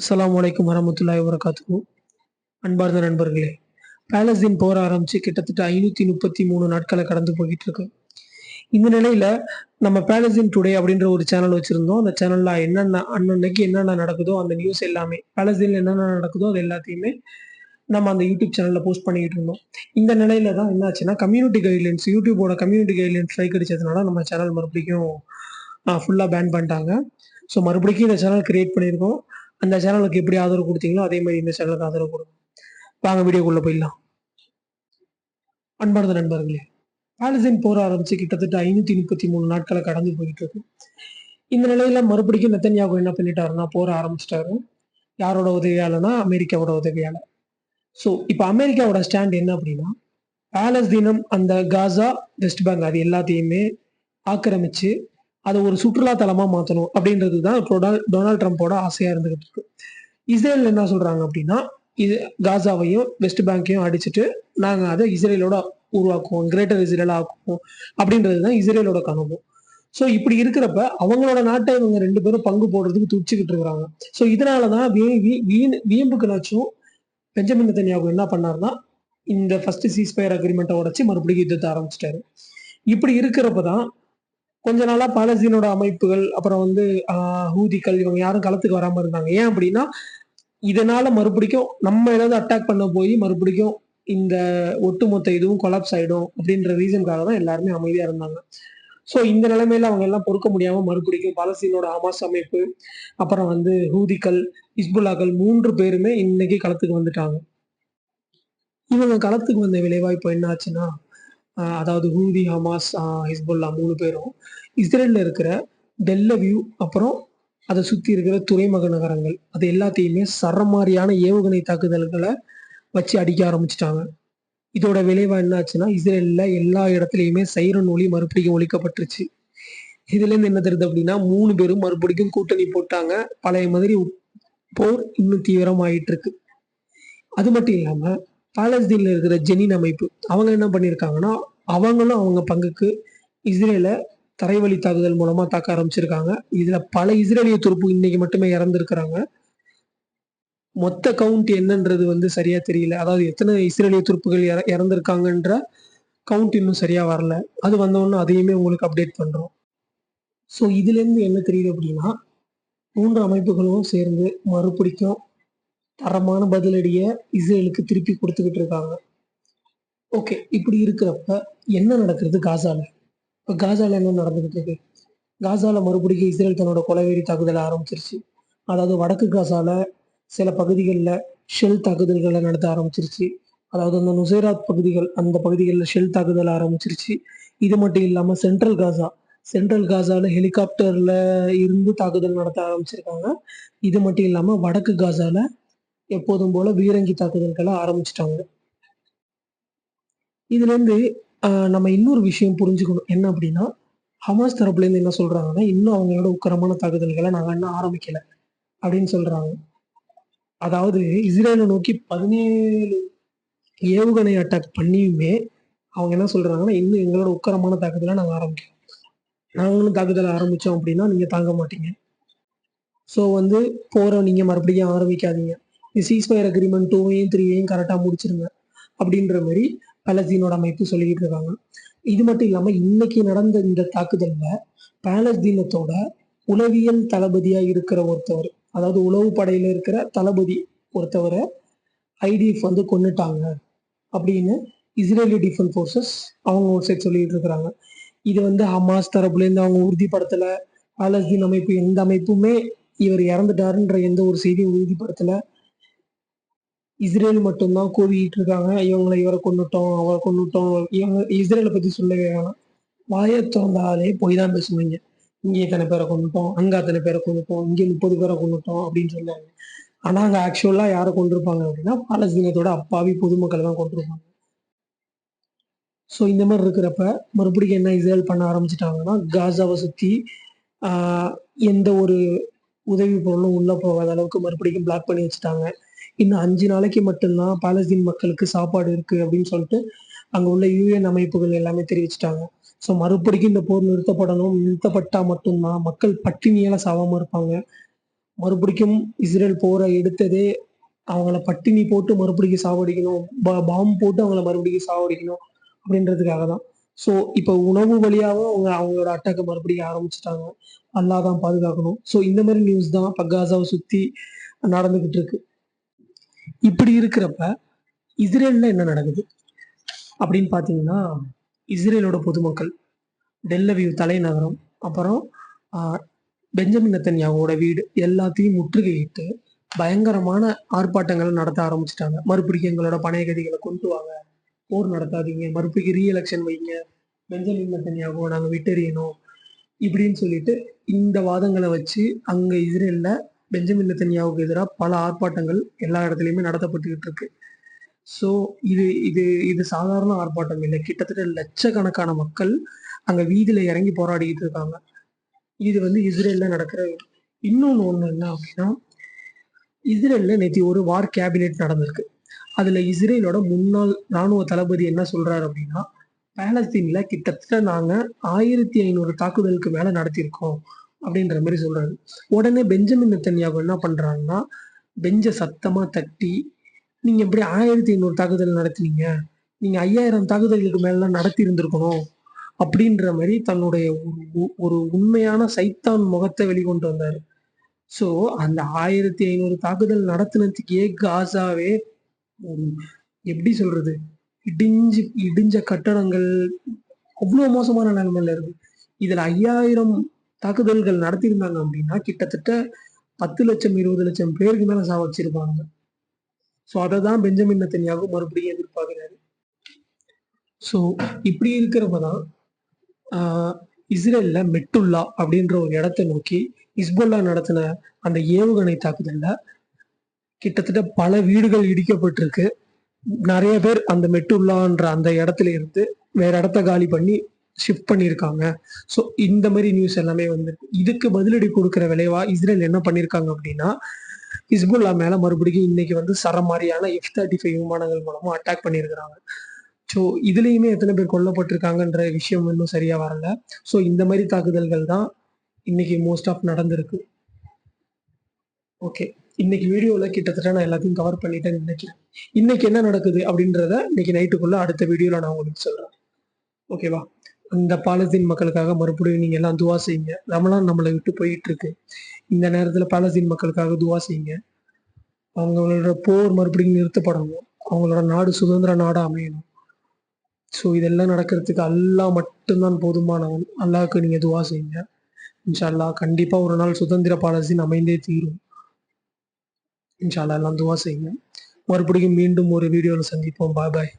அஸ்ஸலாமு அலைக்கும் வரஹ்மத்துல்லாஹி வபரகாத்துஹு. அன்பார்ந்த நண்பர்களே, பாலஸ்தீன் போர் ஆரம்பிச்சு கிட்டத்தட்ட 533 நாட்கள கடந்து போயிட்டு இருக்கு. இந்த நிலையில நம்ம பாலஸ்தீன் டுடே அப்படின்ற ஒரு சேனல் வச்சிருந்தோம். அந்த சேனல்ல அன்னன்னைக்கு என்னென்ன நடக்குதோ அந்த நியூஸ் எல்லாமே, பாலஸ்தீன்ல என்னென்ன நடக்குதோ அது எல்லாத்தையுமே நம்ம அந்த யூடியூப் சேனல்ல போஸ்ட் பண்ணிக்கிட்டு இருந்தோம். இந்த நிலையில தான் என்ன ஆச்சுன்னா, கம்யூனிட்டி கைட்லைன்ஸ் யூடியூபோட கம்யூனிட்டி கைட்லைன்ஸ் ஸ்ட்ரைக் அடிச்சதுனால நம்ம சேனல் மறுபடியும் ஃபுல்லா பேன் பண்ணிட்டாங்க. ஸோ மறுபடியும் இந்த சேனல் கிரியேட் பண்ணியிருக்கோம். அந்த சேனலுக்கு எப்படி ஆதரவு குடுத்தீங்களோ, அதே மாரி இந்த சேனலுக்கு ஆதரவு குடுங்க. வாங்க வீடியோக்குள்ள போயிடலாம். அன்பார்ந்த நண்பர்களே, பாலஸ்தீன் போர் ஆரம்பிச்சு கிட்டத்தட்ட 533 நாட்கள கடந்து போயிட்டு இருக்கு. இந்த நிலையில மறுபடியும் நெத்தன்யாகு என்ன பண்ணிட்டாருன்னா, போர ஆரம்பிச்சுட்டாரு. யாரோட உதவியாலன்னா, அமெரிக்காவோட உதவியால. ஸோ இப்ப அமெரிக்காவோட ஸ்டாண்ட் என்ன அப்படின்னா, பாலஸ்தீனம், அந்த காசா, வெஸ்ட் பேங்க் அது எல்லாத்தையுமே ஆக்கிரமிச்சு, அத ஒரு சுற்றுலா தலமா மாத்தணும் அப்படின்றது தான் டொனால்ட் ட்ரம்போட ஆசையா இருந்துகிட்டு இருக்கு. இஸ்ரேல் என்ன சொல்றாங்க அப்படின்னா, இது காசாவையும், வெஸ்ட் பேங்க்கையும் அடிச்சுட்டு, நாங்க அத இஸ்ரேலோட உருவாக்குவோம். கிரேட்டர் இஸ்ரேலா ஆக்குவோம். அப்படின்றது தான் இஸ்ரேலோட கனவு. ஸோ இப்படி இருக்கிறப்ப, அவங்களோட நாட்ட இவங்க 2 பேரும் பங்கு போடுறதுக்கு துடிச்சுக்கிட்டு இருக்கிறாங்க. ஸோ இதனால தான் வியம்புக்குனாச்சும் பெஞ்சமின் நெத்தன்யாகு என்ன பண்ணாருன்னா, இந்த ஃபர்ஸ்ட் சீஸ்ஃபயர் அக்ரீமெண்ட்ட உடைச்சு மறுபடியும் யுத்தத்த ஆரம்பிச்சுட்டாரு. இப்படி இருக்கிறப்ப தான் கொஞ்ச நாளா பாலஸ்தீனோட அமைப்புகள், அப்புறம் வந்து அ ஹூதிகள் இவங்க யாரும் களத்துக்கு வராம இருந்தாங்க. ஏன் அப்படின்னா, இதனால மறுபடிக்கும் நம்ம ஏதாவது அட்டாக் பண்ண போய் மறுபடிக்கும் இந்த ஒட்டுமொத்த இதுவும் கொலாப்ஸ் ஆயிடும் அப்படின்ற ரீசன்க்காக தான் எல்லாருமே அமைதியா இருந்தாங்க. ஸோ இந்த நிலைமையில அவங்க எல்லாம் பொறுக்க முடியாம மறுபடிக்கும் பாலஸ்தீனோட ஹமாஸ் அமைப்பு, அப்புறம் வந்து ஹூதிகள், ஹிஸ்புல்லாக்கள் 3 பேருமே இன்னைக்கு களத்துக்கு வந்துட்டாங்க. இவங்க களத்துக்கு வந்த விளைவா இப்ப என்ன ஆச்சுன்னா, அதாவது ஹூதி, ஹமாஸ், ஹிஸ்புல்லா 3 பேரும் இஸ்ரேல்ல இருக்கிற டெல்லவியூ, அப்புறம் அத சுத்தி இருக்கிற துறைமுக நகரங்கள், அது எல்லாத்தையுமே சரமாரியான ஏவுகணை தாக்குதல்கள வச்சு அடிக்க ஆரம்பிச்சுட்டாங்க. இதோட விளைவா என்ன ஆச்சுன்னா, இஸ்ரேல்ல எல்லா இடத்துலயுமே சைரன் ஒலி மறுபடியும் ஒலிக்கப்பட்டுருச்சு. இதுலேருந்து என்ன தெரியுது அப்படின்னா, 3 பேரும் மறுபடியும் கூட்டணி போட்டாங்க. பழைய மாதிரி போர் இன்னும் தீவிரமாயிட்டு இருக்கு. அது மட்டும் இல்லாம, பாலஸ்தீன்ல இருக்கிற ஜெனின் அமைப்பு, அவங்க என்ன பண்ணியிருக்காங்கன்னா, அவங்களும் அவங்க பங்குக்கு இஸ்ரேல தரைவழி தாக்குதல் மூலமா தாக்க ஆரம்பிச்சிருக்காங்க. இதுல பல இஸ்ரேலிய துருப்பு இன்னைக்கு மட்டுமே இறந்திருக்கிறாங்க. மொத்த கவுண்ட் என்னன்றது வந்து சரியா தெரியல. அதாவது எத்தன இஸ்ரேலிய துருப்புகள் இறந்திருக்காங்கன்ற கவுண்ட் இன்னும் சரியா வரல. அது வந்தவுடனே அதையுமே உங்களுக்கு அப்டேட் பண்றோம். ஸோ இதுலேருந்து என்ன தெரியுது அப்படின்னா, 3 அமைப்புகளும் சேர்ந்து மறுபடிக்கும் தரமான பதிலடிய இஸ்ரேலுக்கு திருப்பி குடுத்துக்கிட்டு இருக்காங்க. ஓகே. இப்படி இருக்கிறப்ப என்ன நடக்குது காசால? இப்ப காசால என்ன நடந்துகிட்டு இருக்கு? காசால மறுபடியும் இஸ்ரேல் தன்னோட கொலைவெறி தாக்குதல ஆரம்பிச்சிருச்சு. அதாவது வடக்கு காசால சில பகுதிகள்ல ஷெல் தாக்குதல்கள நடத்த ஆரம்பிச்சிருச்சு. அதாவது அந்த நுசைராத் பகுதிகள், அந்த பகுதிகள்ல ஷெல் தாக்குதல் ஆரம்பிச்சிருச்சு. இது மட்டும் இல்லாம சென்ட்ரல் காசால ஹெலிகாப்டர்ல இருந்து தாக்குதல் நடத்த ஆரம்பிச்சிருக்காங்க. இது மட்டும் இல்லாம வடக்கு காசால எப்போதும் போல பீரங்கி தாக்குதல்கள ஆரம்பிச்சுட்டாங்க. இதுலேருந்து நம்ம இன்னொரு விஷயம் புரிஞ்சுக்கணும். என்ன அப்படின்னா, ஹமாஸ் தரப்புலேருந்து என்ன சொல்றாங்கன்னா, இன்னும் அவங்களோட உக்கிரமான தாக்குதல்கள நாங்க இன்னும் ஆரம்பிக்கல அப்படின்னு சொல்றாங்க. அதாவது இஸ்ரேல நோக்கி 17 ஏவுகணை அட்டாக் பண்ணியுமே, அவங்க என்ன சொல்றாங்கன்னா, இன்னும் எங்களோட உக்கிரமான தாக்குதல நாங்க ஆரம்பிக்கல. நாங்களும் தாக்குதல் ஆரம்பிச்சோம் அப்படின்னா, நீங்க தாங்க மாட்டீங்க. ஸோ வந்து போர நீங்க மறுபடியும் ஆரம்பிக்காதீங்க. இந்த சீஸ்ஃபயர் அக்ரீமெண்ட் 2வையும் 3வையும் கரெக்ட்டா முடிச்சுருங்க. அப்படின்ற மாரி பாலஸ்தீனோட அமைப்பு சொல்லிக்கிட்டு இருக்காங்க. இது மட்டும் இல்லாம இன்னைக்கு நடந்த இந்த தாக்குதல்ல பாலஸ்தீனத்தோட உளவியல் தளபதியா இருக்கிற ஒருத்தவர், அதாவது உளவு படையில இருக்கிற தளபதி ஒருத்தவர ஐடிஎஃப் வந்து கொன்னுட்டாங்க அப்படின்னு இஸ்ரேலி டிஃபென்ஸ் ஃபோர்ஸஸ் அவங்க ஒரு சைட் சொல்லிட்டு இருக்கிறாங்க. இது வந்து ஹமாஸ் தரப்புலேருந்து அவங்க உறுதிப்படுத்தல. பாலஸ்தீன் அமைப்பு எந்த அமைப்புமே இவர் இறந்துட்டாருன்ற எந்த ஒரு செய்தியும் உறுதிப்படுத்தல. இஸ்ரேல் மட்டும் தான் கூவிக்கிட்டு இருக்காங்க. இவர கொன்னுட்டோம், அவர கொன்னுட்டோம். இவங்க இஸ்ரேல பத்தி சொல்லவே வேணாம். வாய தொறந்தாலே பொய் தான் பேசுவீங்க. இங்க இத்தன பேர கொன்னுட்டோம், அங்க அத்தன பேர கொன்னுட்டோம், இங்க 30 பேர கொன்னுட்டோம் அப்படின்னு சொல்லுவாங்க. ஆனா அங்க ஆக்சுவலா யார கொன்றுப்பாங்க அப்படின்னா, பாலஸ்தீனத்தோட அப்பாவி பொதுமக்கள தான் கொன்றுப்பாங்க. ஸோ இந்த மாரி இருக்கிறப்ப, மறுபடியும் என்ன இஸ்ரேல் பண்ண ஆரம்பிச்சுட்டாங்கன்னா, காசாவ சுத்தி ஆ எந்த ஒரு உதவி பொருளும் உள்ள போகாத அளவுக்கு மறுபடியும் பிளாக் பண்ணி வச்சுட்டாங்க. இன்னும் 5 நாளைக்கு மட்டும் தான் பாலஸ்தீன் மக்களுக்கு சாப்பாடு இருக்கு அப்படின்னு சொல்லிட்டு, அங்க உள்ள யுஎன் அமைப்புகள் எல்லாமே தெரிவிச்சுட்டாங்க. ஸோ மறுபடியும் இந்த போர் நிறுத்தப்படணும். நிறுத்தப்பட்டா மட்டும் தான் மக்கள் பட்டினியால சாவாம இருப்பாங்க. மறுபடிக்கும் இஸ்ரேல் போரை எடுத்ததே அவங்கள பட்டினி போட்டு மறுபடியும் சாவடிக்கணும். பாம்பு போட்டு அவங்கள மறுபடியும் சாவடிக்கணும் அப்படின்றதுக்காக தான். ஸோ இப்போ உணவு வழியாவும் அவங்களோட அட்டாக்க மறுபடியும் ஆரம்பிச்சுட்டாங்க. அல்லாஹ் தான் பாதுகாக்கணும். ஸோ இந்த மாரி நியூஸ் தான் இப்ப காசாவ சுத்தி நடந்துகிட்டு இருக்கு. இப்படி இருக்கிறப்ப இஸ்ரேல்ல என்ன நடக்குது? அப்படின்னு பார்த்தீங்கன்னா, இஸ்ரேலோட பொதுமக்கள், டெல் அவீவ் தலைநகரம், அப்புறம் அ பெஞ்சமின் நெத்தன்யாகுவோட வீடு எல்லாத்தையும் முற்றுகையிட்டு பயங்கரமான ஆர்ப்பாட்டங்கள நடத்த ஆரம்பிச்சுட்டாங்க. மறுபடியும் எங்களோட பழைய கதிகள கொண்டு வாங்க. போர் நடத்தாதீங்க. மறுபடியும் எலக்ஷன் வைங்க. பெஞ்சமின் நெத்தன்யாகுவ நாங்க விட்டெறியணும். இப்படின்னு சொல்லிட்டு இந்த வாதங்கள வச்சு அங்க இஸ்ரேல்ல பெஞ்சமின் நெத்தன்யாகுவுக்கு எதிரா பல ஆர்ப்பாட்டங்கள் எல்லா இடத்துலயுமே நடத்தப்பட்டுக்கிட்டு இருக்கு. ஸோ இது இது இது சாதாரண ஆர்ப்பாட்டம் இல்ல. கிட்டத்தட்ட லட்சக்கணக்கான மக்கள் அங்க வீதியில இறங்கி போராடிக்கிட்டு இருக்காங்க. இது வந்து இஸ்ரேல்ல நடக்கிற இன்னொன்னு ஒண்ணு என்ன அப்படின்னா, இஸ்ரேல்ல நேத்து ஒரு வார் கேபினெட் நடந்திருக்கு. அதுல இஸ்ரேலோட முன்னாள் ராணுவ தளபதி என்ன சொல்றாரு அப்படின்னா, பாலஸ்தீன்ல கிட்டத்தட்ட நாங்க 1500 தாக்குதலுக்கு மேல நடத்தியிருக்கோம் அப்படின்ற மாரி சொல்றாரு. உடனே பெஞ்சமின் நெத்தன்யாகு என்ன பண்றாங்கன்னா, பெஞ்ச சத்தமா தட்டி, நீங்க எப்படி 1500 தாக்குதல் நடத்தினீங்க? நீங்க 5000 தாக்குதல்களுக்கு மேலலாம் நடத்தி இருந்திருக்கணும். அப்படின்ற மாரி தன்னுடைய ஒரு உண்மையான சைத்தான் முகத்த வெளிக்கொண்டு வந்தாரு. ஸோ அந்த 1500 தாக்குதல் நடத்துனதுக்கே காசாவே ஒரு எப்படி சொல்றது? இடிஞ்ச கட்டடங்கள் அவ்ளோ மோசமான நிலைமையில இருக்கு. இதுல 5000 தாக்குதல்கள் நடத்தியிருந்தாங்க அப்படின்னா, கிட்டத்தட்ட 10,00,000 20,00,000 பேருக்கு மேல சாவடிச்சிருப்பாங்க. ஸோ அத தான் பெஞ்சமின் நெத்தன்யாகு மறுபடியும் எதிர்பார்க்கிறாரு. ஸோ இப்படி இருக்கிறப்ப தான் ஆ இஸ்ரேல்ல மெட்டுல்லா அப்படின்ற ஒரு இடத்த நோக்கி ஹிஸ்புல்லா நடத்தின அந்த ஏவுகணை தாக்குதல்ல கிட்டத்தட்ட பல வீடுகள் இடிக்கப்பட்டிருக்கு. நெறைய பேர் அந்த மெட்டுல்லான்ற அந்த இடத்துல இருந்து வேற இடத்த காலி பண்ணி ஷிஃப்ட் பண்ணியிருக்காங்க. ஸோ இந்த மாரி நியூஸ் எல்லாமே வந்திருக்கு. இதுக்கு பதிலடி குடுக்குற விளைவா இஸ்ரேல் என்ன பண்ணியிருக்காங்க அப்படின்னா, ஹிஸ்புல்லா மேல மறுபடியும் இன்னைக்கு வந்து சரமாரியான F-35 விமானங்கள் மூலமா அட்டாக் பண்ணியிருக்கிறாங்க. ஸோ இதுலயுமே எத்தன பேர் கொல்லப்பட்டிருக்காங்கன்ற விஷயம் இன்னும் சரியா வரல. ஸோ இந்த மாரி தாக்குதல்கள் தான் இன்னைக்கு மோஸ்ட் ஆஃப் நடந்திருக்கு. ஓகே. இன்னைக்கு வீடியோல கிட்டத்தட்ட நான் எல்லாத்தையும் கவர் பண்ணிட்டேன்னு நினைக்கிறேன். இன்னைக்கு என்ன நடக்குது அப்படின்றத இன்னைக்கு நைட்டுக்குள்ள அடுத்த வீடியோல நான் உங்களுக்கு சொல்றேன். ஓகேவா? அந்த பாலஸ்தீன் மக்களுக்காக மறுபடியும் நீங்க எல்லாம் துவா செய்யுங்க. ரமலான் நம்மள விட்டு போயிட்டு இருக்கு. இந்த நேரத்துல பாலஸ்தீன் மக்களுக்காக துவா செய்யுங்க. அவங்களோட போர் மறுபடியும் நிறுத்தப்படணும். அவங்களோட நாடு சுதந்திர நாடா அமையணும். ஸோ இதெல்லாம் நடக்கிறதுக்கு அல்லாஹ் மட்டும் தான் போதுமானவன். அல்லாஹ்வுக்கு நீங்க துவா செய்யுங்க. இன்ஷா அல்லாஹ் கண்டிப்பா ஒரு நாள் சுதந்திர பாலஸ்தீன் அமைந்தே தீரும். இன்ஷா அல்லாஹ் எல்லாம் துவா செய்யுங்க. மறுபடியும் மீண்டும் ஒரு வீடியோல சந்திப்போம். பாய் பாய்.